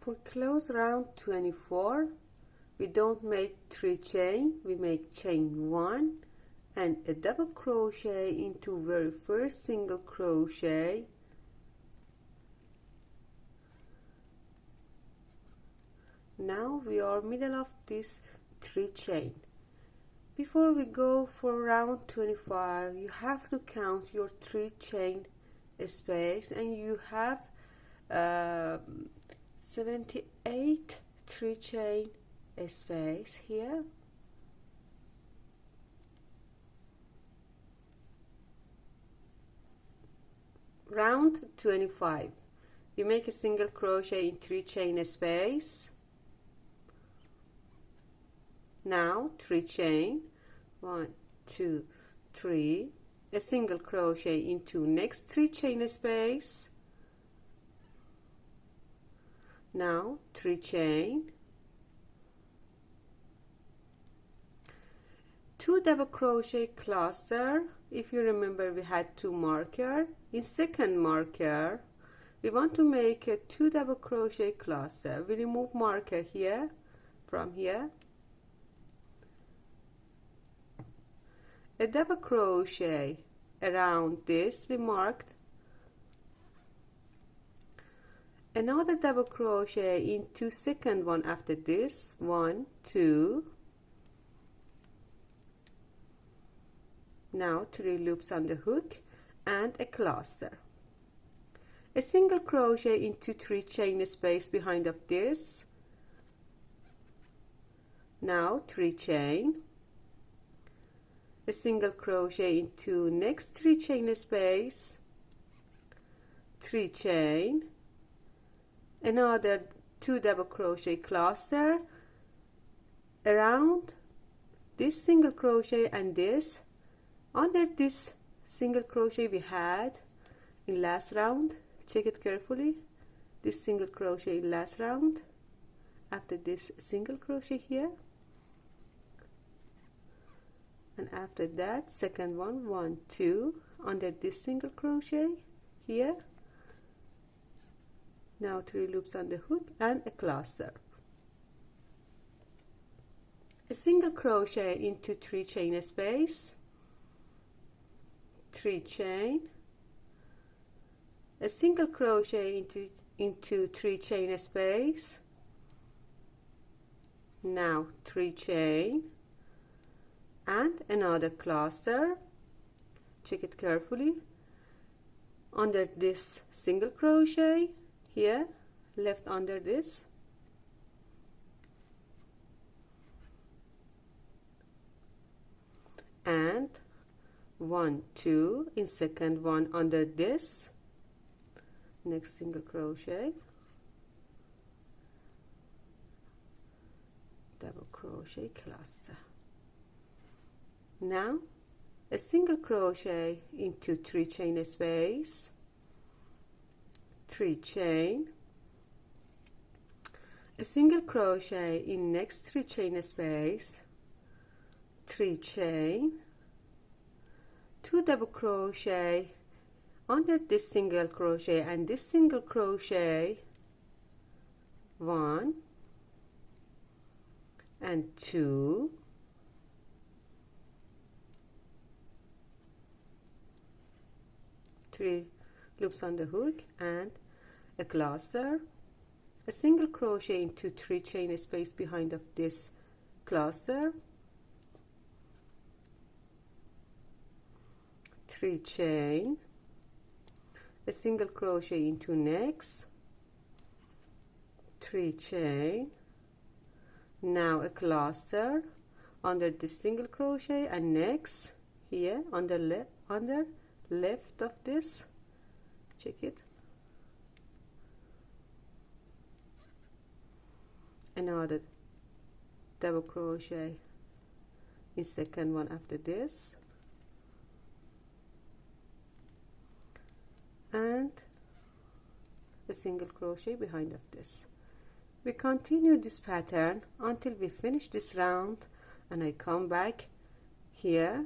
For close round 24, we don't make 3 chain, we make chain 1 and a double crochet into very first single crochet. Now we are middle of this 3 chain. Before we go for round 25, you have to count your 3 chain space, and you have 78 3 chain space here. Round 25, you make a single crochet in 3 chain space. Now 3 chain, 1 2 3, a single crochet into next 3 chain space. Now 3 chain, 2 double crochet cluster. If you remember, we had 2 marker. In second marker we want to make a 2 double crochet cluster. We remove marker here from here, a double crochet around this we marked, another double crochet into second one after this, 1 2, now 3 loops on the hook and a cluster, a single crochet into 3 chain space behind of this, now 3 chain, a single crochet into next 3 chain space, 3 chain, another 2 double crochet cluster around this single crochet and this, under this single crochet we had in last round. Check it carefully, this single crochet in last round, after this single crochet here, and after that second one, 1 2, under this single crochet here, now 3 loops on the hook and a cluster, a single crochet into 3 chain space, 3 chain, a single crochet into 3 chain space, now 3 chain and another cluster. Check it carefully, under this single crochet here, left under this, and 1 2 in second one under this, next single crochet, double crochet cluster, now a single crochet into 3 chain space, 3 chain, a single crochet in next 3 chain space, 3 chain, 2 double crochet under this single crochet and this single crochet, 1 and 2, three loops on the hook and a cluster, a single crochet into 3 chain space behind of this cluster, 3 chain, a single crochet into next, 3 chain, now a cluster under this single crochet and next here on the left of this, check it, another double crochet in second one after this, and a single crochet behind of this. We continue this pattern until we finish this round, and I come back here